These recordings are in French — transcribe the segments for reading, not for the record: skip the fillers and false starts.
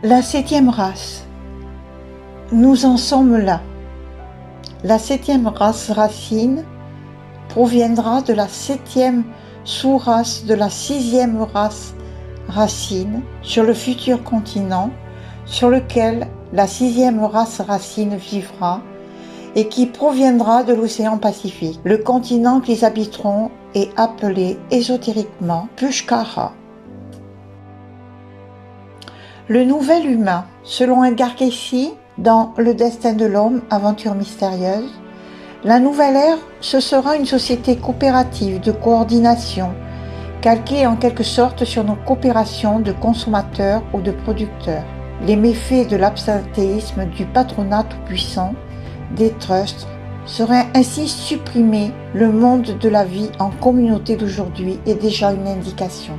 La septième race. Nous en sommes là. La septième race racine proviendra de la septième sous-race de la sixième race racine sur le futur continent sur lequel la sixième race racine vivra et qui proviendra de l'océan Pacifique. Le continent qu'ils habiteront est appelé ésotériquement Pushkara. Le nouvel humain, selon Edgar Cayce, dans Le destin de l'homme, aventure mystérieuse, la nouvelle ère, ce sera une société coopérative de coordination, calquée en quelque sorte sur nos coopérations de consommateurs ou de producteurs. Les méfaits de l'absentéisme du patronat tout-puissant, des trusts, seraient ainsi supprimés. Le monde de la vie en communauté d'aujourd'hui est déjà une indication.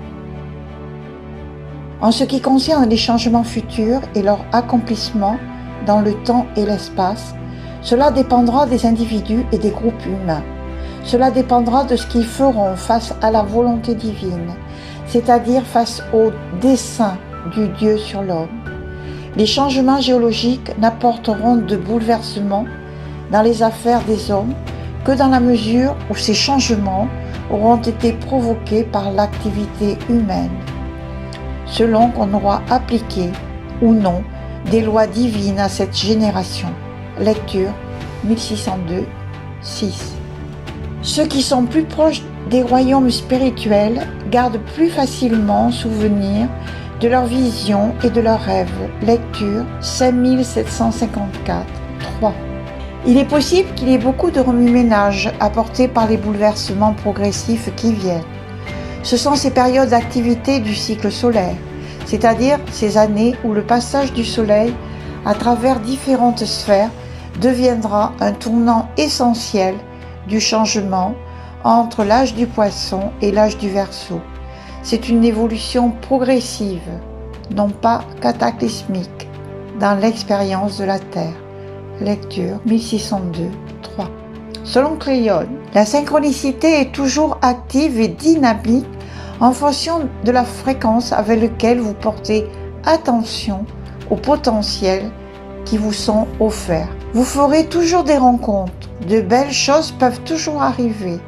En ce qui concerne les changements futurs et leur accomplissement dans le temps et l'espace, cela dépendra des individus et des groupes humains. Cela dépendra de ce qu'ils feront face à la volonté divine, c'est-à-dire face au dessein du Dieu sur l'homme. Les changements géologiques n'apporteront de bouleversement dans les affaires des hommes que dans la mesure où ces changements auront été provoqués par l'activité humaine, selon qu'on aura appliqué ou non des lois divines à cette génération. Lecture 1602, 6. Ceux qui sont plus proches des royaumes spirituels gardent plus facilement souvenir de leurs visions et de leurs rêves. Lecture 5754, 3. Il est possible qu'il y ait beaucoup de remue-ménage apportés par les bouleversements progressifs qui viennent. Ce sont ces périodes d'activité du cycle solaire, c'est-à-dire ces années où le passage du Soleil à travers différentes sphères deviendra un tournant essentiel du changement entre l'âge du Poisson et l'âge du Verseau. C'est une évolution progressive, non pas cataclysmique, dans l'expérience de la Terre. Lecture 1602, 3. Selon Crayon, la synchronicité est toujours active et dynamique en fonction de la fréquence avec laquelle vous portez attention aux potentiels qui vous sont offerts. Vous ferez toujours des rencontres, de belles choses peuvent toujours arriver.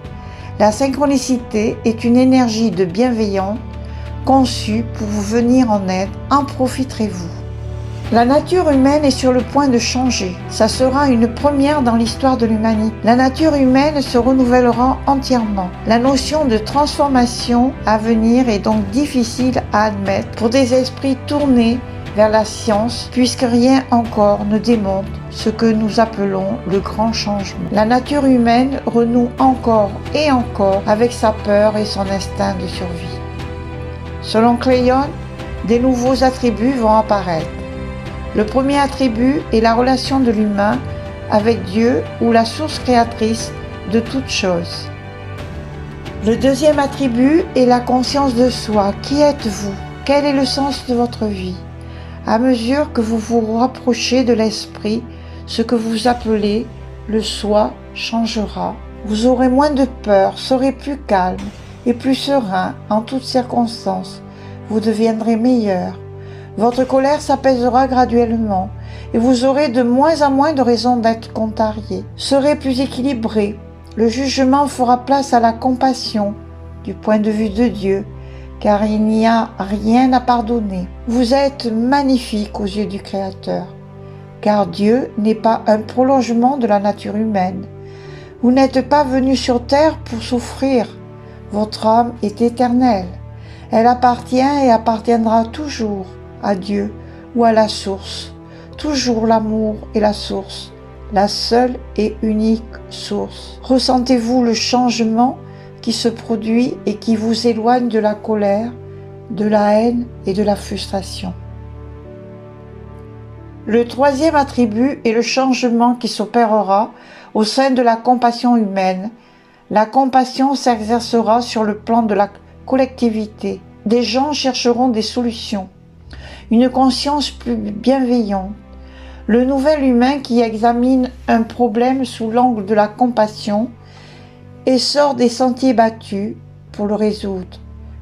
La synchronicité est une énergie de bienveillance conçue pour vous venir en aide, en profiterez-vous. La nature humaine est sur le point de changer. Ça sera une première dans l'histoire de l'humanité. La nature humaine se renouvellera entièrement. La notion de transformation à venir est donc difficile à admettre pour des esprits tournés vers la science, puisque rien encore ne démontre ce que nous appelons le grand changement. La nature humaine renoue encore et encore avec sa peur et son instinct de survie. Selon Crayon, des nouveaux attributs vont apparaître. Le premier attribut est la relation de l'humain avec Dieu ou la source créatrice de toutes choses. Le deuxième attribut est la conscience de soi. Qui êtes-vous? Quel est le sens de votre vie? À mesure que vous vous rapprochez de l'esprit, ce que vous appelez le soi changera. Vous aurez moins de peur, serez plus calme et plus serein en toutes circonstances. Vous deviendrez meilleur. Votre colère s'apaisera graduellement et vous aurez de moins en moins de raisons d'être contrarié. Serez plus équilibré. Le jugement fera place à la compassion du point de vue de Dieu, car il n'y a rien à pardonner. Vous êtes magnifique aux yeux du Créateur, car Dieu n'est pas un prolongement de la nature humaine. Vous n'êtes pas venu sur terre pour souffrir. Votre âme est éternelle. Elle appartient et appartiendra toujours à Dieu ou à la source. Toujours l'amour est la source, la seule et unique source. Ressentez-vous le changement qui se produit et qui vous éloigne de la colère, de la haine et de la frustration. Le troisième attribut est le changement qui s'opérera au sein de la compassion humaine. La compassion s'exercera sur le plan de la collectivité. Des gens chercheront des solutions, une conscience plus bienveillante. Le nouvel humain qui examine un problème sous l'angle de la compassion et sort des sentiers battus pour le résoudre,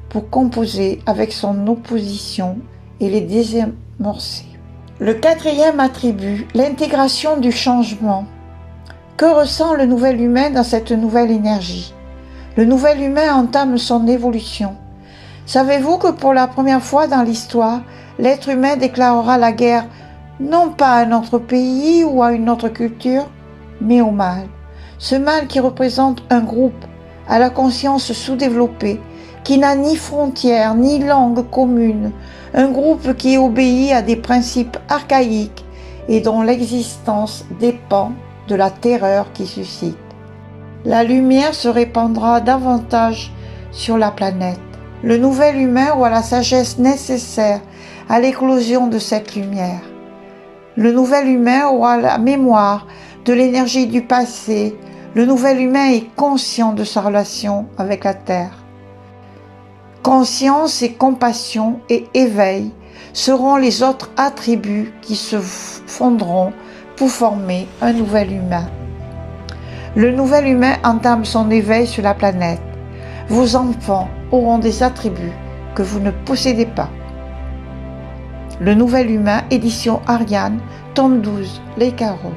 pour composer avec son opposition et les désamorcer. Le quatrième attribut, l'intégration du changement. Que ressent le nouvel humain dans cette nouvelle énergie? Le nouvel humain entame son évolution. Savez-vous que pour la première fois dans l'histoire, l'être humain déclarera la guerre non pas à un autre pays ou à une autre culture, mais au mal. Ce mal qui représente un groupe à la conscience sous-développée, qui n'a ni frontières ni langue commune, un groupe qui obéit à des principes archaïques et dont l'existence dépend de la terreur qui suscite. La lumière se répandra davantage sur la planète. Le nouvel humain aura la sagesse nécessaire à l'éclosion de cette lumière. Le nouvel humain aura la mémoire de l'énergie du passé. Le nouvel humain est conscient de sa relation avec la Terre. Conscience et compassion et éveil seront les autres attributs qui se fondront pour former un nouvel humain. Le nouvel humain entame son éveil sur la planète. Vos enfants auront des attributs que vous ne possédez pas. Le nouvel humain, édition Ariane, tome 12, Les Caroles.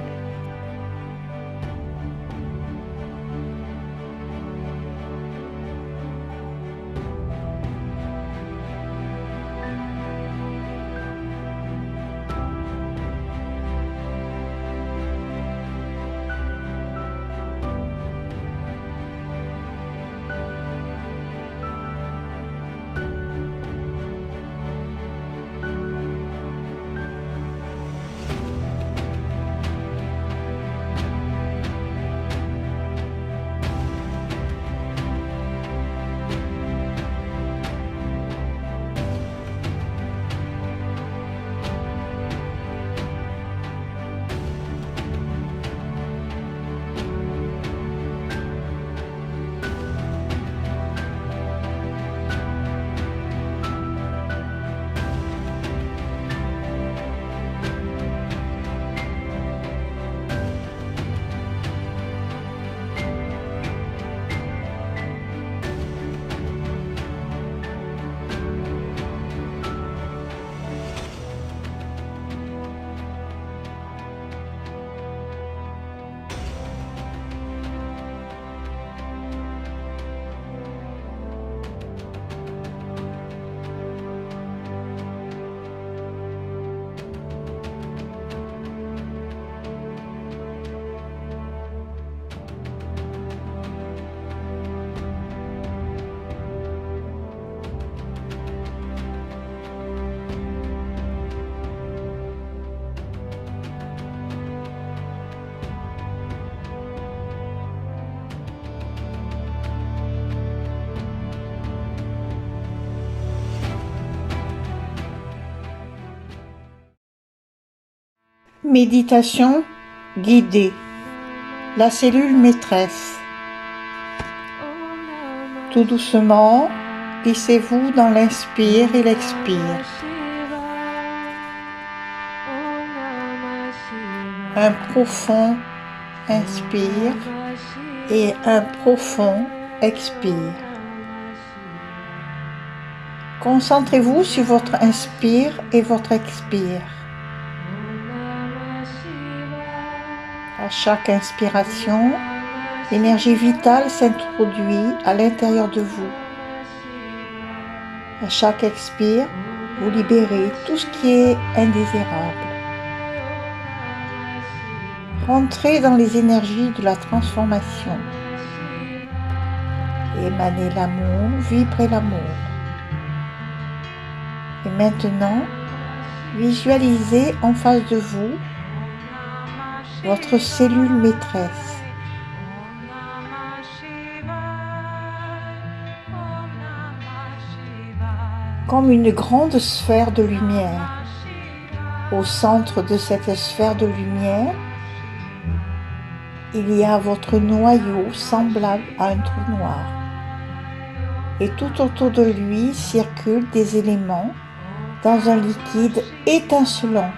Méditation guidée. La cellule maîtresse. Tout doucement, glissez-vous dans l'inspire et l'expire. Un profond inspire et un profond expire. Concentrez-vous sur votre inspire et votre expire. À chaque inspiration, l'énergie vitale s'introduit à l'intérieur de vous. À chaque expire, vous libérez tout ce qui est indésirable. Rentrez dans les énergies de la transformation. Émanez l'amour, vibrez l'amour. Et maintenant, visualisez en face de vous votre cellule maîtresse. Comme une grande sphère de lumière. Au centre de cette sphère de lumière, il y a votre noyau semblable à un trou noir. Et tout autour de lui circulent des éléments dans un liquide étincelant.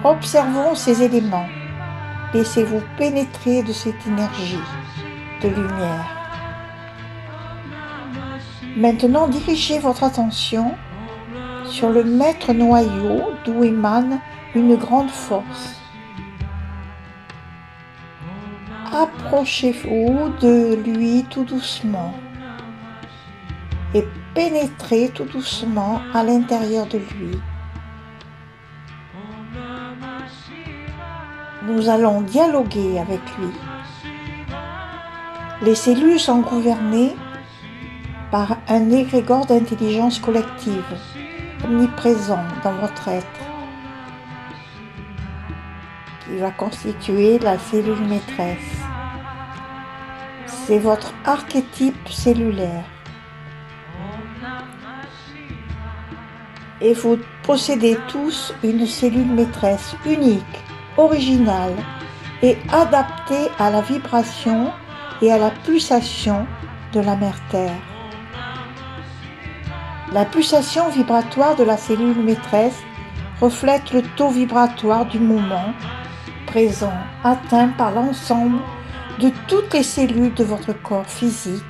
Observons ces éléments. Laissez-vous pénétrer de cette énergie de lumière. Maintenant, dirigez votre attention sur le maître noyau d'où émane une grande force. Approchez-vous de lui tout doucement et pénétrez tout doucement à l'intérieur de lui. Nous allons dialoguer avec lui. Les cellules sont gouvernées par un égrégore d'intelligence collective, omniprésent dans votre être, qui va constituer la cellule maîtresse. C'est votre archétype cellulaire. Et vous possédez tous une cellule maîtresse unique, originale et adaptée à la vibration et à la pulsation de la mère Terre. La pulsation vibratoire de la cellule maîtresse reflète le taux vibratoire du moment présent, atteint par l'ensemble de toutes les cellules de votre corps physique,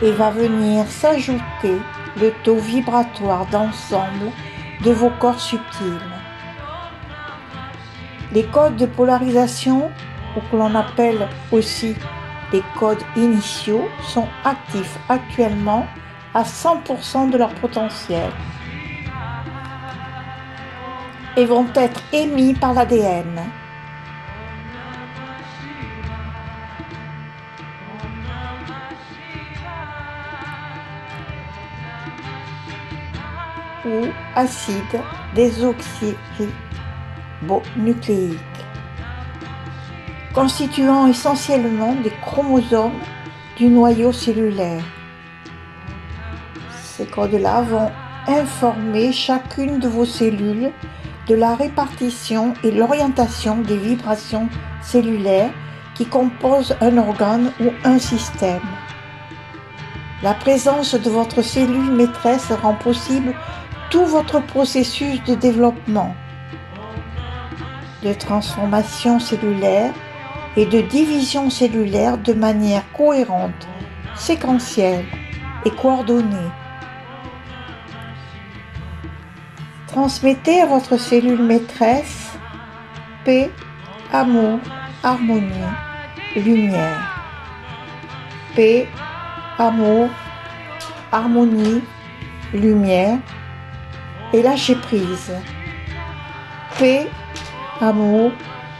et va venir s'ajouter le taux vibratoire d'ensemble de vos corps subtils. Les codes de polarisation, ou que l'on appelle aussi les codes initiaux, sont actifs actuellement à 100% de leur potentiel et vont être émis par l'ADN. Ou acide désoxyribonucléique, constituant essentiellement des chromosomes du noyau cellulaire. Ces codes-là vont informer chacune de vos cellules de la répartition et l'orientation des vibrations cellulaires qui composent un organe ou un système. La présence de votre cellule maîtresse rend possible tout votre processus de développement, de transformation cellulaire et de division cellulaire de manière cohérente, séquentielle et coordonnée. Transmettez à votre cellule maîtresse paix, amour, harmonie, lumière. Paix, amour, harmonie, lumière et lâcher prise. Paix, amour,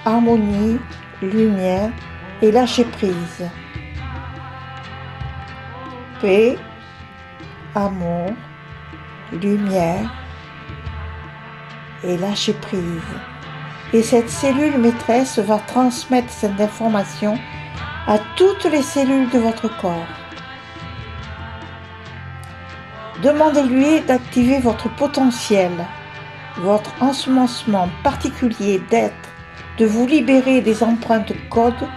harmonie, lumière et lâcher prise. Paix, amour, lumière et lâcher prise. Et cette cellule maîtresse va transmettre cette information à toutes les cellules de votre corps. Demandez-lui d'activer votre potentiel, votre ensemencement particulier d'être, de vous libérer des empreintes codes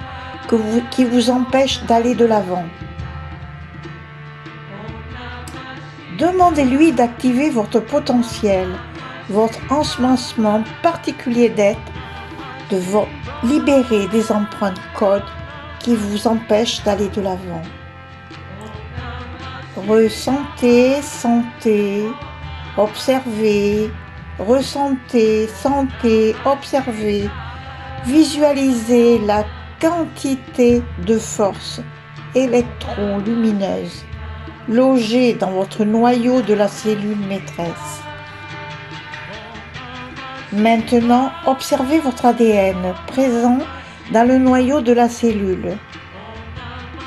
qui vous empêchent d'aller de l'avant. Demandez-lui d'activer votre potentiel, votre ensemencement particulier d'être, de vous libérer des empreintes codes qui vous empêchent d'aller de l'avant. Ressentez, sentez, observez, ressentez, sentez, observez, visualisez la quantité de force électrolumineuse logée dans votre noyau de la cellule maîtresse. Maintenant, observez votre ADN présent dans le noyau de la cellule.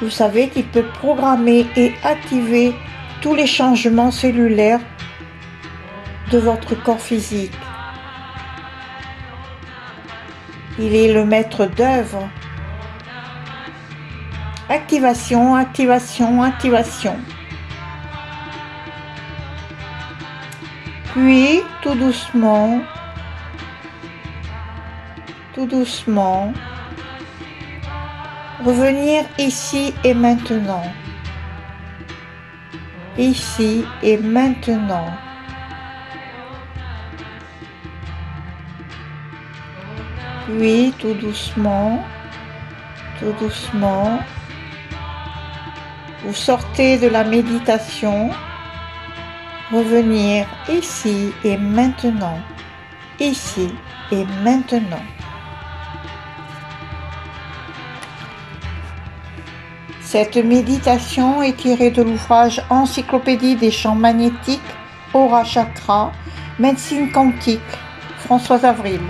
Vous savez qu'il peut programmer et activer tous les changements cellulaires de votre corps physique. Il est le maître d'œuvre. Activation, activation, activation. Puis, tout doucement, revenir ici et maintenant. Ici et maintenant. Puis, tout doucement, Vous sortez de la méditation, revenir ici et maintenant, ici et maintenant. Cette méditation est tirée de l'ouvrage Encyclopédie des champs magnétiques, Aura Chakra, Médecine quantique, Françoise Avril.